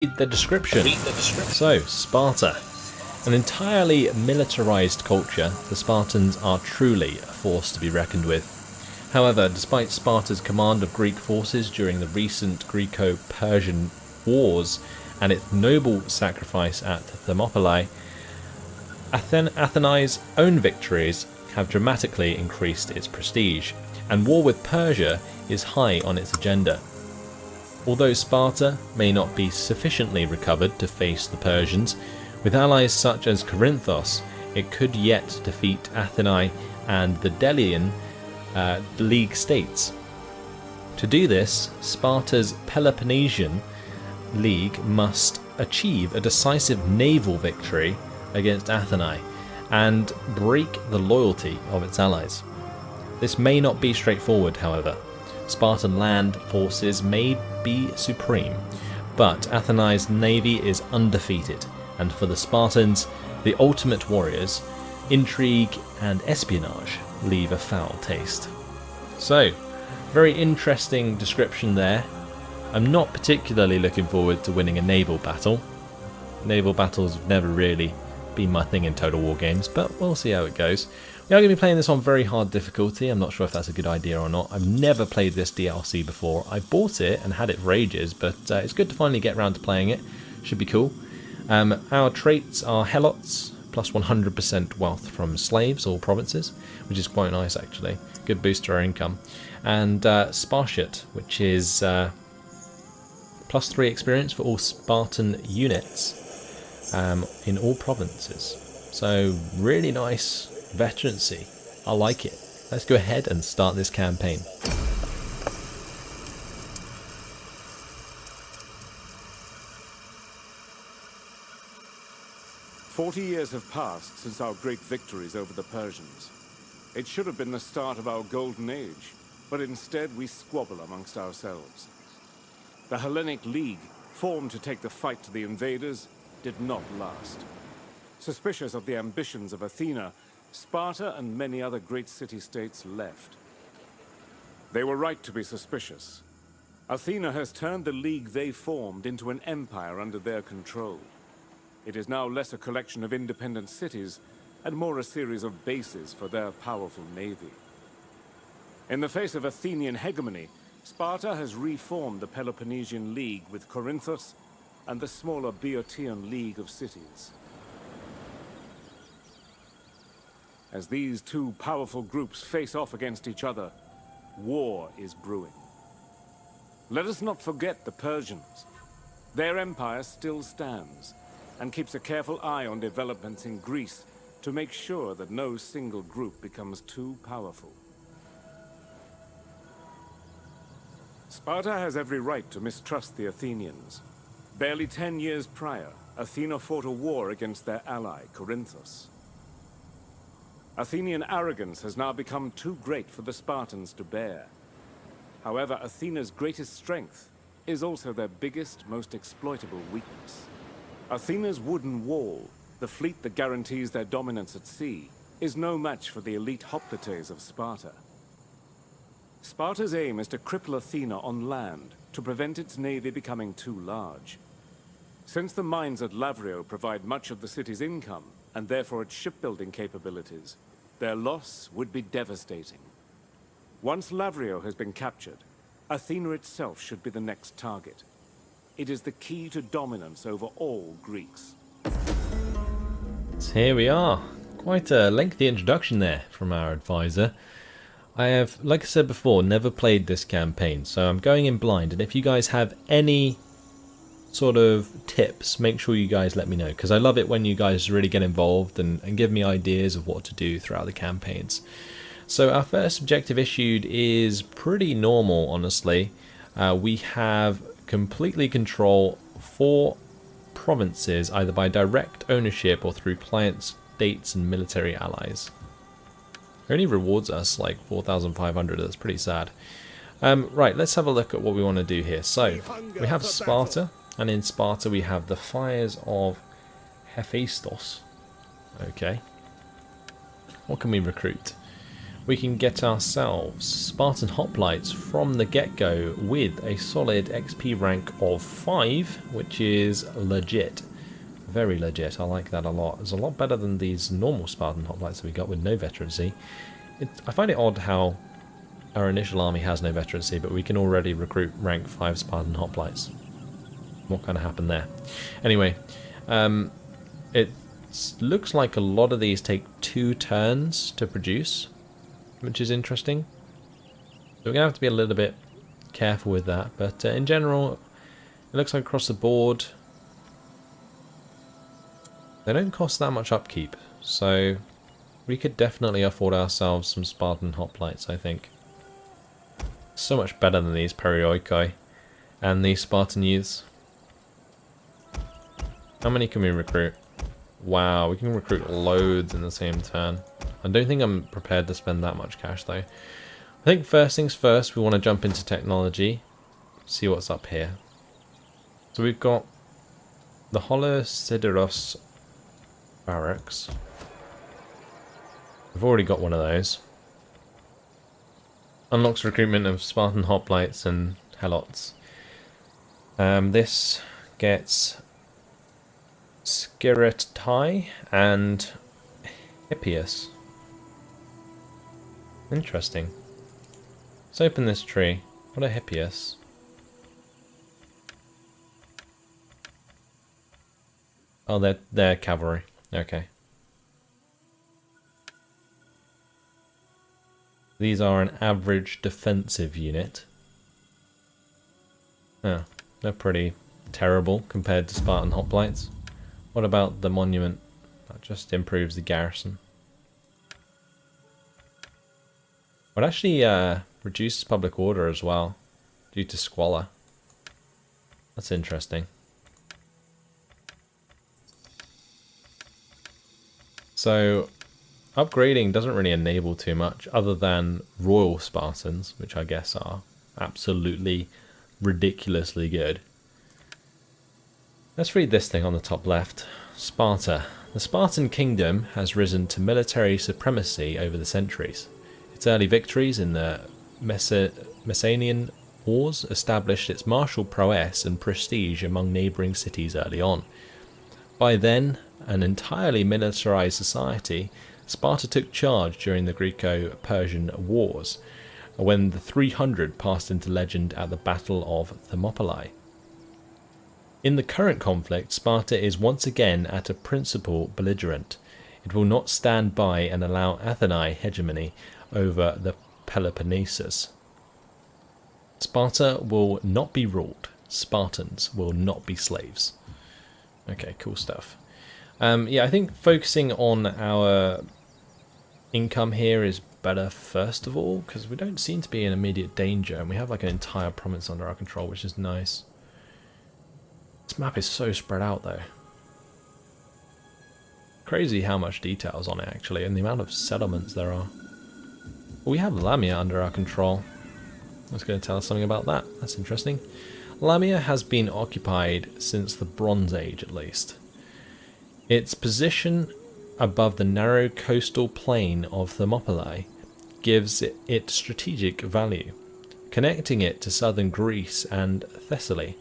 The description. So, Sparta. An entirely militarized culture, the Spartans are truly a force to be reckoned with. However, despite Sparta's command of Greek forces during the recent Greco-Persian wars and its noble sacrifice at Thermopylae, Athenae's own victories have dramatically increased its prestige, and war with Persia is high on its agenda. Although Sparta may not be sufficiently recovered to face the Persians, with allies such as Corinthos, it could yet defeat Athenae and the Delian League states. To do this, Sparta's Peloponnesian League must achieve a decisive naval victory against Athenae and break the loyalty of its allies. This may not be straightforward, however. Spartan land forces may be supreme, but Athenae's navy is undefeated, and for the Spartans, the ultimate warriors, intrigue and espionage leave a foul taste. So, very interesting description there. I'm not particularly looking forward to winning a naval battle. Naval battles have never really been my thing in Total War games, but we'll see how it goes. We are going to be playing this on very hard difficulty. I'm not sure if that's a good idea or not. I've never played this DLC before. I bought it and had it for ages, but it's good to finally get around to playing it. Should be cool. Our traits are Helots, plus 100% wealth from slaves or provinces, which is quite nice actually. Good boost to our income. And Spartiate, which is plus 3 experience for all Spartan units in all provinces. So really nice veterancy. I like it. Let's go ahead and start this campaign. "40 years have passed since our great victories over the Persians. It should have been the start of our golden age, but instead we squabble amongst ourselves. The Hellenic League, formed to take the fight to the invaders, did not last. Suspicious of the ambitions of Athena, Sparta and many other great city-states left. They were right to be suspicious. Athena has turned the league they formed into an empire under their control. It is now less a collection of independent cities and more a series of bases for their powerful navy. In the face of Athenian hegemony, Sparta has reformed the Peloponnesian League with Corinthos and the smaller Boeotian League of cities. As these two powerful groups face off against each other, war is brewing. Let us not forget the Persians. Their empire still stands, and keeps a careful eye on developments in Greece to make sure that no single group becomes too powerful. Sparta has every right to mistrust the Athenians. Barely 10 years prior, Athena fought a war against their ally, Corinthos. Athenian arrogance has now become too great for the Spartans to bear. However, Athena's greatest strength is also their biggest, most exploitable weakness. Athena's wooden wall, the fleet that guarantees their dominance at sea, is no match for the elite hoplites of Sparta. Sparta's aim is to cripple Athena on land to prevent its navy becoming too large. Since the mines at Lavrio provide much of the city's income, and therefore its shipbuilding capabilities, their loss would be devastating. Once Lavrio has been captured, Athena itself should be the next target. It is the key to dominance over all Greeks. So here we are. Quite a lengthy introduction there from our advisor. I have, like I said before, never played this campaign, so I'm going in blind, and if you guys have any sort of tips, make sure you guys let me know, because I love it when you guys really get involved and give me ideas of what to do throughout the campaigns. So our first objective issued is pretty normal, honestly. We have completely control 4 provinces, either by direct ownership or through client states and military allies. It only rewards us like 4,500, that's pretty sad. Right, let's have a look at what we want to do here. So, we have Sparta, and in Sparta we have the fires of Hephaestus. Okay. What can we recruit? we can get ourselves Spartan hoplites from the get-go with a solid XP rank of 5, which is legit. Very legit. I like that a lot. It's a lot better than these normal Spartan hoplites that we got with no veterancy. I find it odd how our initial army has no veterancy, but we can already recruit rank 5 Spartan hoplites. What kind of happened there? Anyway, it looks like a lot of these take 2 turns to produce, which is interesting. So we're going to have to be a little bit careful with that, but in general, it looks like across the board, they don't cost that much upkeep, so we could definitely afford ourselves some Spartan hoplites, I think. So much better than these Perioikoi and these Spartan youths. How many can we recruit? Wow, we can recruit loads in the same turn. I don't think I'm prepared to spend that much cash though. I think first things first, we want to jump into technology, see what's up here. So we've got the Holosideros barracks. We've already got one of those. Unlocks recruitment of Spartan hoplites and helots. This gets Skiritai and Hippias. Interesting. Let's open this tree. What are Hippias? Oh, they're cavalry. Okay. These are an average defensive unit. Oh, they're pretty terrible compared to Spartan hoplites. What about the monument? That just improves the garrison. It actually reduces public order as well, due to squalor. That's interesting. So, upgrading doesn't really enable too much, other than Royal Spartans, which I guess are absolutely ridiculously good. Let's read this thing on the top left. Sparta. The Spartan kingdom has risen to military supremacy over the centuries. Its early victories in the Messenian Wars established its martial prowess and prestige among neighbouring cities early on. By then, an entirely militarized society, Sparta took charge during the Greco-Persian Wars, when the 300 passed into legend at the Battle of Thermopylae. In the current conflict, Sparta is once again at a principal belligerent. It will not stand by and allow Atheni hegemony over the Peloponnesus. Sparta will not be ruled. Spartans will not be slaves. Okay, cool stuff. Yeah, I think focusing on our income here is better first of all, because we don't seem to be in immediate danger, and we have like an entire province under our control, which is nice. This map is so spread out though. Crazy how much details on it actually, and the amount of settlements there are. Well, we have Lamia under our control. That's going to tell us something about that. That's interesting. Lamia has been occupied since the Bronze Age at least. Its position above the narrow coastal plain of Thermopylae gives it strategic value, connecting it to southern Greece and Thessaly.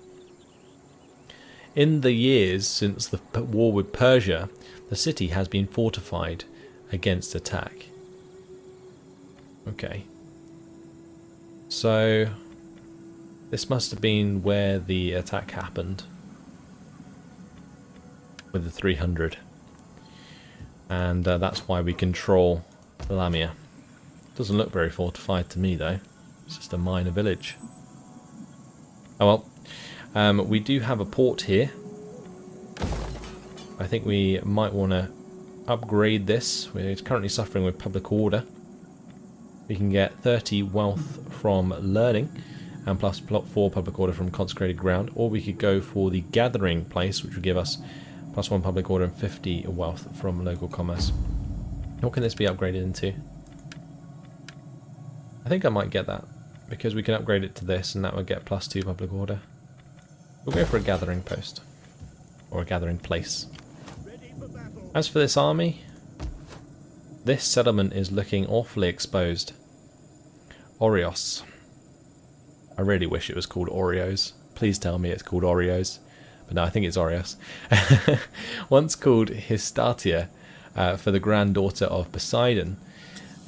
In the years since the war with Persia, the city has been fortified against attack. Okay. So, this must have been where the attack happened. With the 300. And that's why we control Lamia. Doesn't look very fortified to me though. It's just a minor village. Oh well. We do have a port here. I think we might want to upgrade this. We're currently suffering with public order. We can get 30 wealth from learning and plus plot 4 public order from consecrated ground, or we could go for the gathering place, which would give us plus 1 public order and 50 wealth from local commerce. What can this be upgraded into? I think I might get that, because we can upgrade it to this and that would get plus 2 public order. We'll go for a gathering post, or a gathering place. As for this army, This settlement is looking awfully exposed. Oreos. I really wish it was called Oreos. Please tell me it's called Oreos. But no, I think it's Oreos. Once called Histatia, for the granddaughter of Poseidon,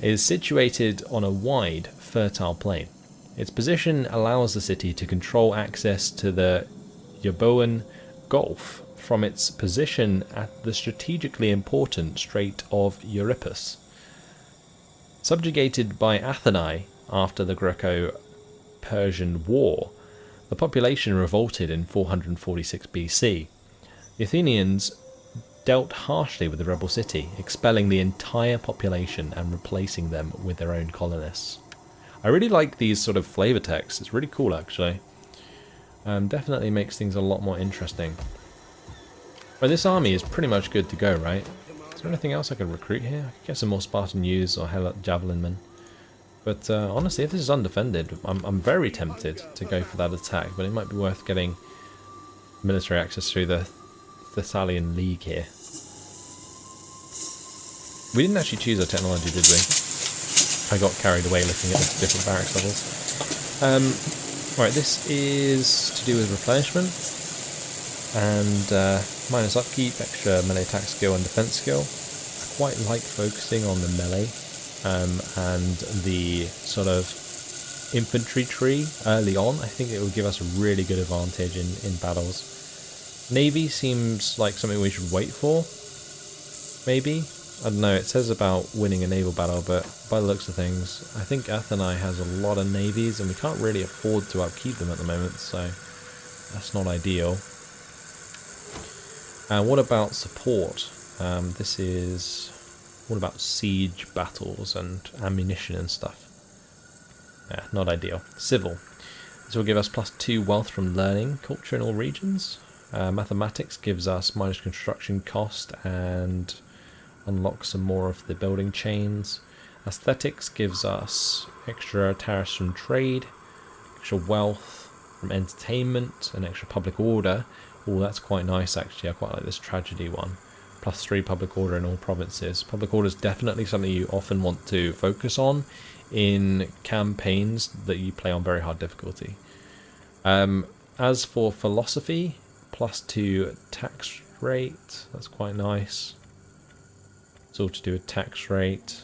is situated on a wide, fertile plain. Its position allows the city to control access to the Euboean Gulf from its position at the strategically important Strait of Euripus. Subjugated by Athenae after the Greco-Persian War, the population revolted in 446 BC. The Athenians dealt harshly with the rebel city, expelling the entire population and replacing them with their own colonists. I really like these sort of flavor texts. It's really cool, actually. Definitely makes things a lot more interesting. But this army is pretty much good to go, right? Is there anything else I could recruit here? I could get some more Spartan youths or javelin men. But honestly, if this is undefended, I'm very tempted to go for that attack. But it might be worth getting military access through the Thessalian League here. We didn't actually choose our technology, did we? I got carried away looking at the different barracks levels. Right, this is to do with replenishment. And minus upkeep, extra melee attack skill and defense skill. I quite like focusing on the melee and the sort of infantry tree early on. I think it will give us a really good advantage in battles. Navy seems like something we should wait for, maybe. I don't know, it says about winning a naval battle, but by the looks of things, I think Athenae has a lot of navies and we can't really afford to upkeep them at the moment, so that's not ideal. What about support? This is... what about siege battles and ammunition and stuff? Yeah, not ideal. Civil. This will give us +2 wealth from learning, culture in all regions. Mathematics gives us minus construction cost and unlocks some more of the building chains. Aesthetics gives us extra tariffs from trade, extra wealth from entertainment, and extra public order. Oh, that's quite nice actually. I quite like this tragedy one. +3 public order in all provinces. Public order is definitely something you often want to focus on in campaigns that you play on very hard difficulty. As for philosophy, +2 tax rate. That's quite nice. It's all to do with tax rate.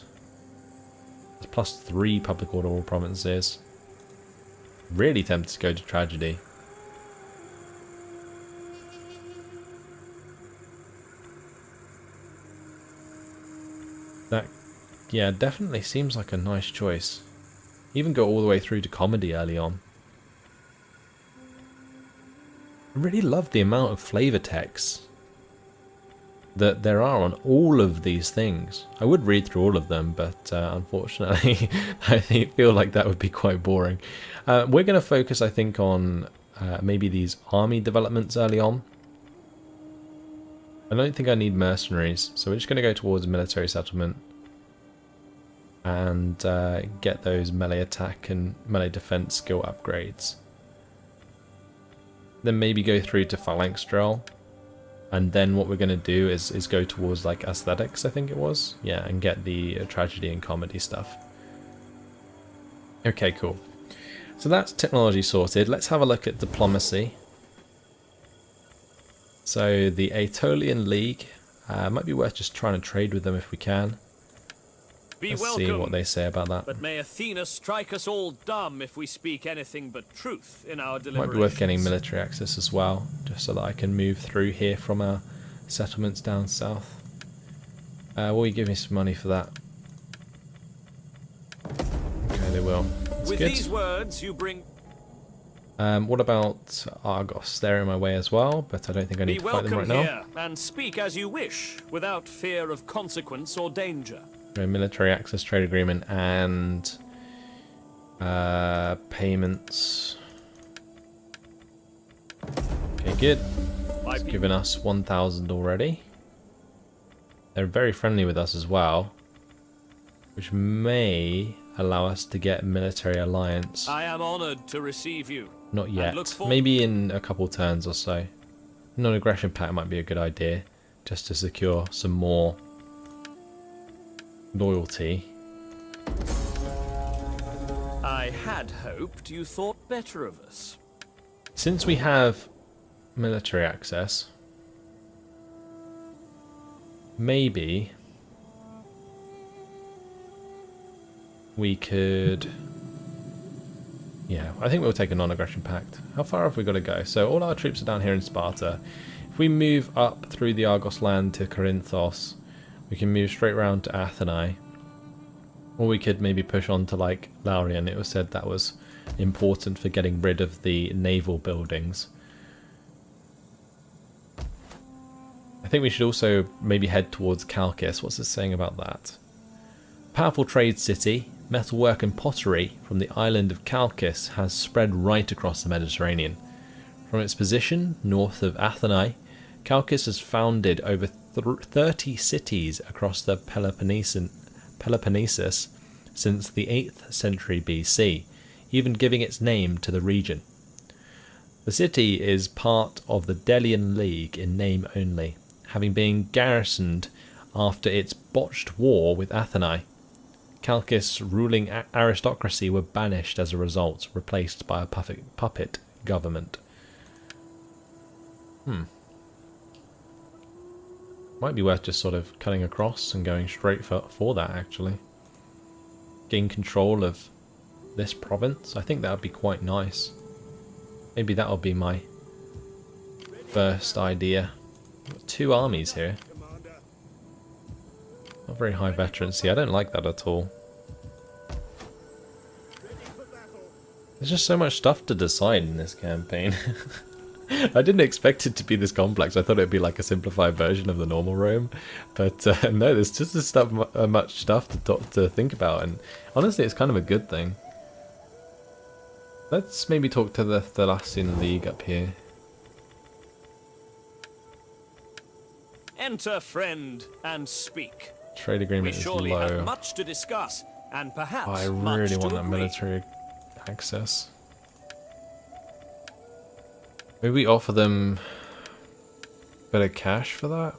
It's +3 public order all provinces. Really tempted to go to tragedy. That, yeah, definitely seems like a nice choice. Even go all the way through to comedy early on. I really love the amount of flavor texts that there are on all of these things. I would read through all of them, but unfortunately I feel like that would be quite boring. We're going to focus, I think, on maybe these army developments early on. I don't think I need mercenaries, so we're just going to go towards a military settlement and get those melee attack and melee defense skill upgrades. Then maybe go through to phalanx drill, and then what we're going to do is go towards like aesthetics, I think it was, yeah, and get the tragedy and comedy stuff. Okay, cool. So that's technology sorted. Let's have a look at diplomacy. So the Aetolian League, might be worth just trying to trade with them if we can. Let's see what they say about that. But may Athena strike us all dumb if we speak anything but truth in our deliberations. Might be worth getting military access as well, just so that I can move through here from our settlements down south. Will you give me some money for that? Okay, they will. That's With good. these words, you bring. What about Argos? They're in my way as well, but I don't think I need to fight them right now. Here and speak as you wish, without fear of consequence or danger. Military access trade agreement and payments. Okay, good. It's given us 1,000 already. They're very friendly with us as well, which may allow us to get military alliance. I am honored to receive you. Not yet. Maybe in a couple turns or so. Non-aggression pact might be a good idea, just to secure some more loyalty. I had hoped you thought better of us. Since we have military access, maybe we could... Yeah, I think we'll take a non-aggression pact. How far have we got to go? So all our troops are down here in Sparta. If we move up through the Argos land to Corinthos, we can move straight round to Athenae. Or we could maybe push on to like Laurian. It was said that was important for getting rid of the naval buildings. I think we should also maybe head towards Chalcis. What's it saying about that? Powerful trade city, metalwork and pottery from the island of Chalcis has spread right across the Mediterranean. From its position north of Athenae, Chalcis has founded over 30 cities across the Peloponnesus since the 8th century BC, even giving its name to the region. The city is part of the Delian League in name only, having been garrisoned after its botched war with Athenae. Chalcis' ruling aristocracy were banished as a result, replaced by a puppet government. Might be worth just sort of cutting across and going straight for that, actually. Gain control of this province. I think that would be quite nice. Maybe that'll be my first idea. Got 2 armies here. Not very high veterancy. I don't like that at all. There's just so much stuff to decide in this campaign. I didn't expect it to be this complex. I thought it'd be like a simplified version of the normal Rome, but no, there's just much stuff to think about, and honestly, it's kind of a good thing. Let's maybe talk to the Thalassian League up here. Enter, friend, and speak. Trade agreement We is surely low. have much to discuss, and perhaps I much really to want that agree. military access. Maybe we offer them a bit of cash for that?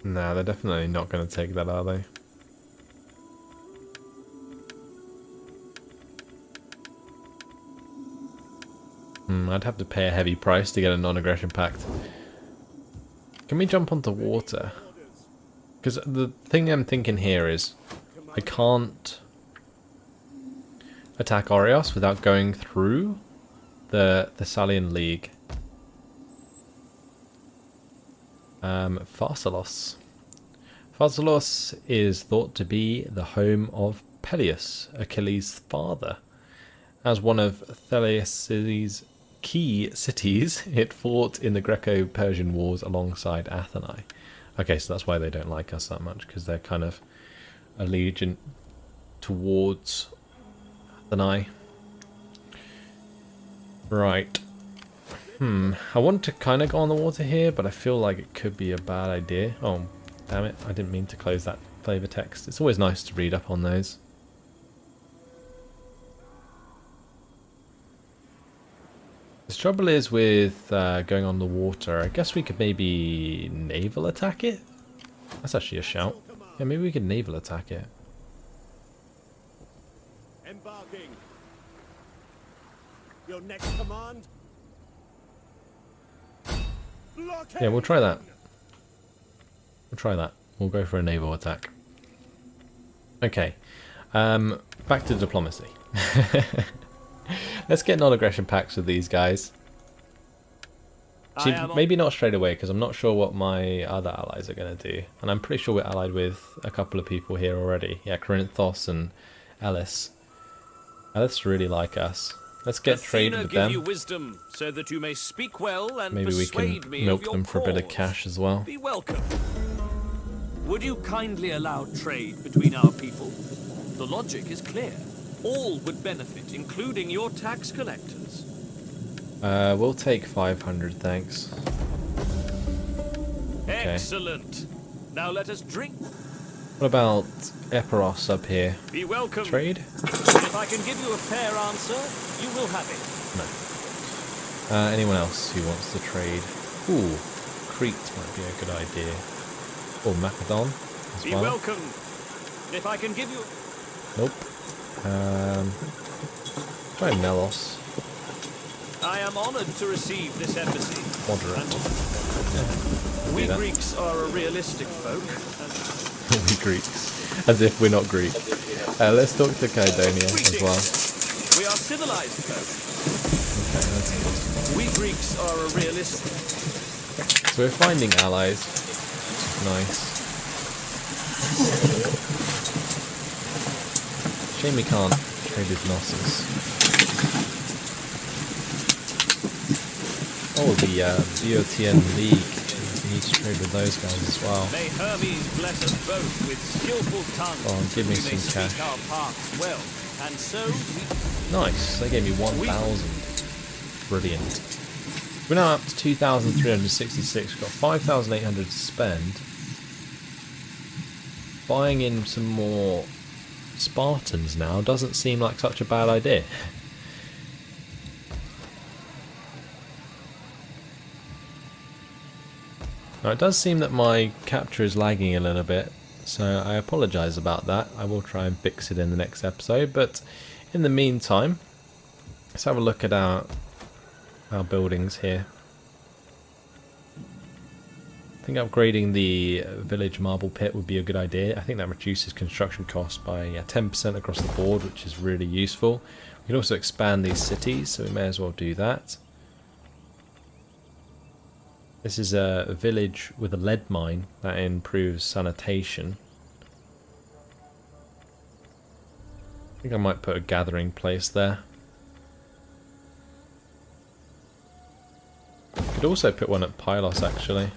Nah, they're definitely not going to take that, are they? I'd have to pay a heavy price to get a non-aggression pact. Can we jump onto water? Because the thing I'm thinking here is I can't attack Orios without going through the Thessalian League. Pharsalos. Pharsalos is thought to be the home of Peleus, Achilles' father. As one of Thales' key cities, it fought in the Greco-Persian wars alongside Athenae. Okay, so that's why they don't like us that much, because they're kind of allegiant towards Athenae. Right. I want to kind of go on the water here, but I feel like it could be a bad idea. Oh, damn it. I didn't mean to close that flavor text. It's always nice to read up on those. The trouble is with going on the water, I guess we could maybe naval attack it? That's actually a shout. Yeah, maybe we could naval attack it. Embarking. Your next command. Yeah, we'll try that. We'll try that. We'll go for a naval attack. Okay. Back to diplomacy. Let's get non-aggression pacts with these guys. See, maybe not straight away, because I'm not sure what my other allies are going to do. And I'm pretty sure we're allied with a couple of people here already. Yeah, Corinthos and Elis. Elis really like us. Let's get trade with them. You wisdom, so that you may speak well and maybe we can milk them for a bit of cash as well. Be welcome. Would you kindly allow trade between our people? The logic is clear. All would benefit, including your tax collectors. We'll take 500, thanks. Okay. Excellent. Now let us drink. What about Epiros up here? Be welcome. Trade? If I can give you a fair answer, you will have it. No. Anyone else who wants to trade? Ooh, Crete might be a good idea. Or Macedon as Be well. welcome. If I can give you... Nope. Try Melos. I am honored to receive this embassy. Moderate. We do that. Greeks are a realistic folk. We Greeks. As if we're not Greek. Let's talk to Caledonia as well. We are civilized folk. Okay, that's good. We Greeks are a realistic... So we're finding allies. Nice. Shame we can't trade with Knossos. Oh, the BOTN League. We need to trade with those guys as well. May Hermes bless us both with skillful tongues. Oh, give me we may some speak cash. our parts well. And so we... Nice, they gave me 1,000. Brilliant. We're now up to 2,366. We've got 5,800 to spend. Buying in some more Spartans now doesn't seem like such a bad idea. Now it does seem that my capture is lagging a little bit, so I apologise about that. I will try and fix it in the next episode, but in the meantime, let's have a look at our buildings here. I think upgrading the village marble pit would be a good idea. I think that reduces construction costs by 10% across the board, which is really useful. We can also expand these cities, so we may as well do that. This is a village with a lead mine that improves sanitation. I think I might put a gathering place there. Could also put one at Pylos actually.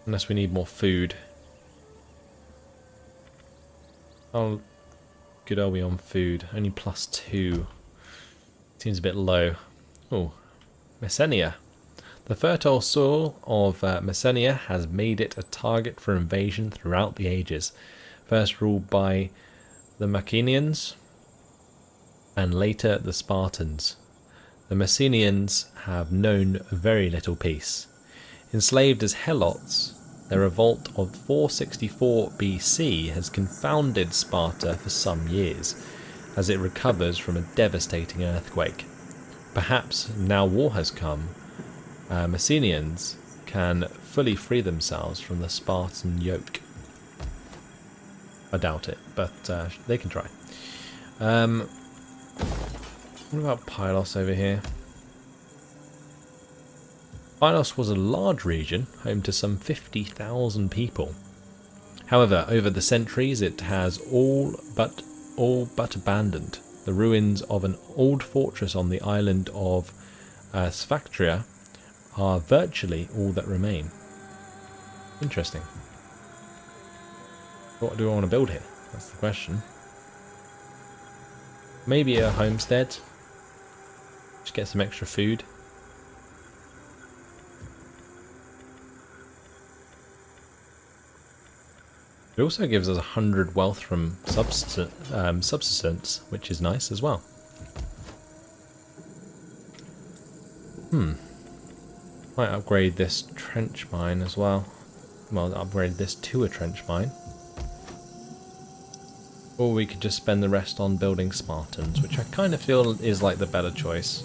Unless we need more food. How good are we on food? Only +2. Seems a bit low. Oh, Messenia. The fertile soil of Messenia has made it a target for invasion throughout the ages. First ruled by the Messenians and later the Spartans. The Messenians have known very little peace. Enslaved as helots, their revolt of 464 BC has confounded Sparta for some years, as it recovers from a devastating earthquake. Perhaps now war has come, Messenians can fully free themselves from the Spartan yoke. I doubt it, but they can try. What about Pylos over here? Pylos was a large region, home to some 50,000 people. However, over the centuries it has all but abandoned. The ruins of an old fortress on the island of Sphactria are virtually all that remain. Interesting. What do I want to build here? That's the question. Maybe a homestead. Just get some extra food. It also gives us 100 wealth from subsistence, which is nice as well. Might upgrade this trench mine as well. Well, upgrade this to a trench mine. Or we could just spend the rest on building Spartans, which I kind of feel is like the better choice.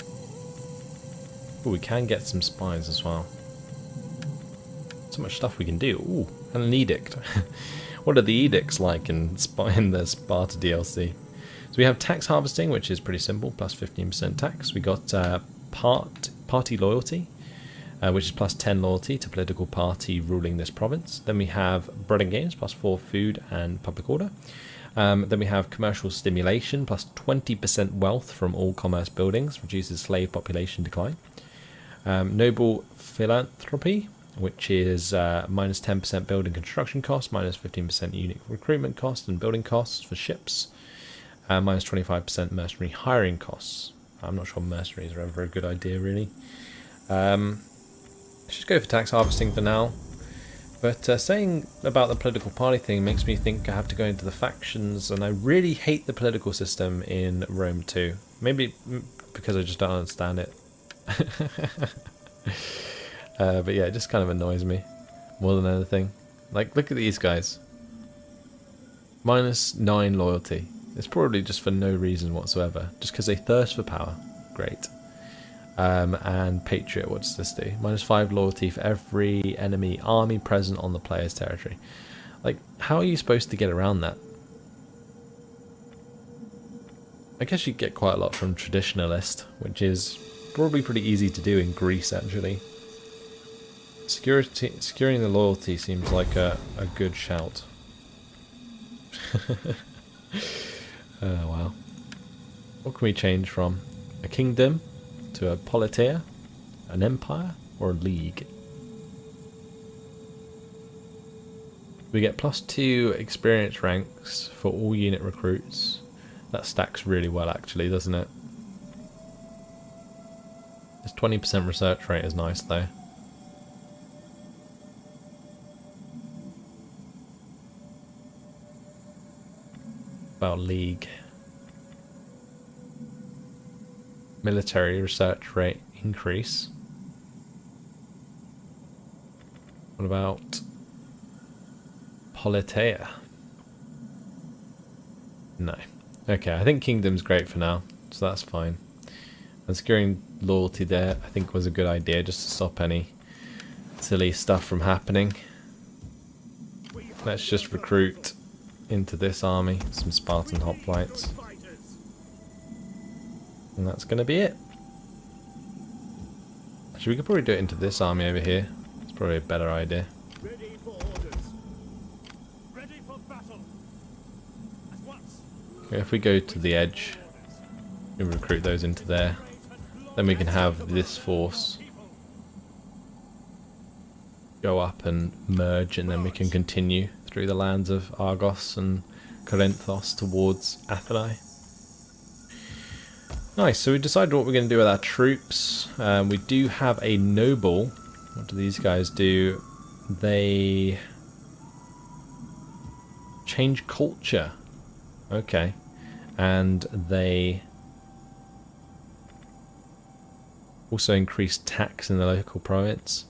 Ooh, we can get some spies as well. So much stuff we can do. Ooh, and an edict. What are the edicts like in the Sparta DLC? So we have tax harvesting, which is pretty simple, plus 15% tax. We got party loyalty, which is plus 10 loyalty to political party ruling this province. Then we have bread and games, plus 4 food and public order. Then we have commercial stimulation, plus 20% wealth from all commerce buildings, reduces slave population decline. Noble philanthropy, which is minus 10% building construction costs, minus 15% unit recruitment costs and building costs for ships, minus 25% mercenary hiring costs. I'm not sure mercenaries are ever a good idea, really. Let's just go for tax harvesting for now. But saying about the political party thing makes me think I have to go into the factions, and I really hate the political system in Rome too. Maybe because I just don't understand it. But yeah, it just kind of annoys me more than anything. Like, look at these guys. -9 loyalty. It's probably just for no reason whatsoever. Just because they thirst for power. Great. And Patriot, what does this do? -5 loyalty for every enemy army present on the player's territory. Like, how are you supposed to get around that? I guess you get quite a lot from Traditionalist, which is probably pretty easy to do in Greece, actually. Securing the loyalty seems like a good shout. Oh, wow. What can we change from? A kingdom to a politea? An empire? Or a league? We get +2 experience ranks for all unit recruits. That stacks really well, actually, doesn't it? This 20% research rate is nice, though. About league. Military research rate increase. What about Politea? No. Okay, I think Kingdom's great for now, so that's fine. And securing loyalty there, I think, was a good idea, just to stop any silly stuff from happening. Let's just recruit into this army some Spartan hoplites. And that's going to be it. Actually, we could probably do it into this army over here. It's probably a better idea. Ready for orders. Ready for battle. At once. Okay, if we go to the edge, we recruit those into there. Then we can have this force go up and merge, and then we can continue through the lands of Argos and Corinthos towards Athens. Nice, so we decided what we're going to do with our troops. We do have a noble. What do these guys do? They change culture. Okay. And they also increase tax in the local province.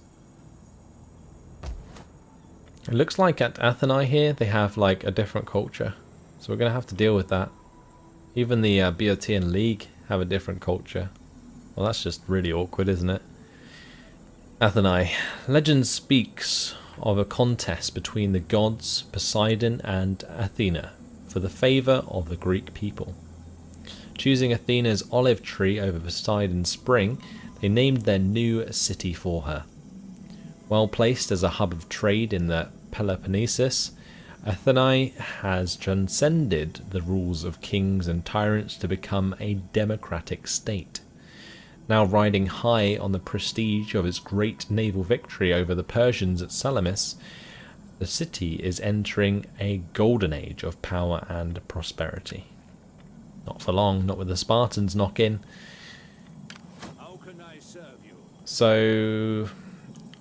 It looks like at Athens here they have like a different culture. So we're going to have to deal with that. Even the Boeotian League have a different culture. Well, that's just really awkward, isn't it? Athens. Legend speaks of a contest between the gods Poseidon and Athena for the favour of the Greek people. Choosing Athena's olive tree over Poseidon's spring, they named their new city for her. Well placed as a hub of trade in the Peloponnesus, Athens has transcended the rules of kings and tyrants to become a democratic state. Now riding high on the prestige of its great naval victory over the Persians at Salamis, the city is entering a golden age of power and prosperity. Not for long, not with the Spartans knock in. How can I serve you? So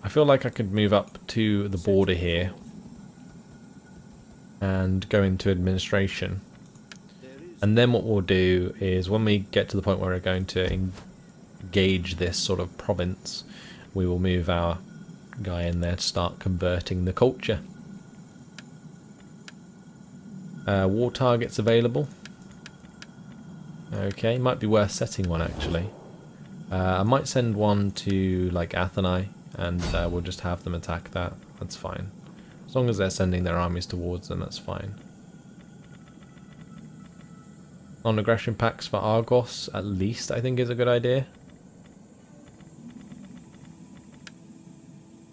I feel like I could move up to the border here and go into administration. And then what we'll do is when we get to the point where we're going to engage this sort of province, we will move our guy in there to start converting the culture. War targets available. Okay, might be worth setting one actually. I might send one to like Athens and we'll just have them attack that. That's fine. As long as they're sending their armies towards them, that's fine. Non-aggression pacts for Argos, at least, I think is a good idea.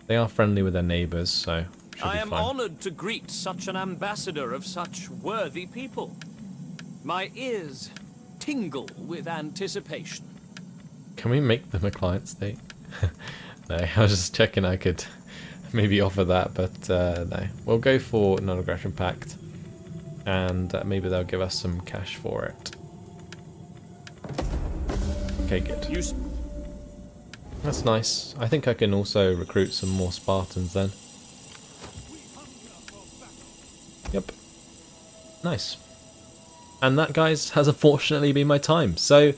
They are friendly with their neighbours, so should I be am fine. honored to greet such an ambassador of such worthy people. My ears tingle with anticipation. Can we make them a client state? No, I was just checking I could maybe offer that, but no. We'll go for non-aggression pact, and maybe they'll give us some cash for it. Okay, good. That's nice. I think I can also recruit some more Spartans then. Yep. Nice. And that, guys, has unfortunately been my time. So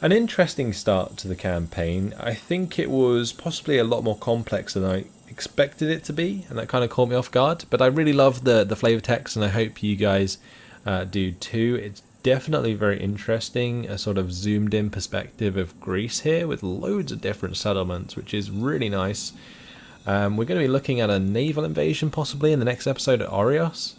An interesting start to the campaign. I think it was possibly a lot more complex than I expected it to be, and that kind of caught me off guard. But I really love the flavor text, and I hope you guys do too. It's definitely very interesting, a sort of zoomed in perspective of Greece here with loads of different settlements, which is really nice. We're going to be looking at a naval invasion possibly in the next episode at Orios,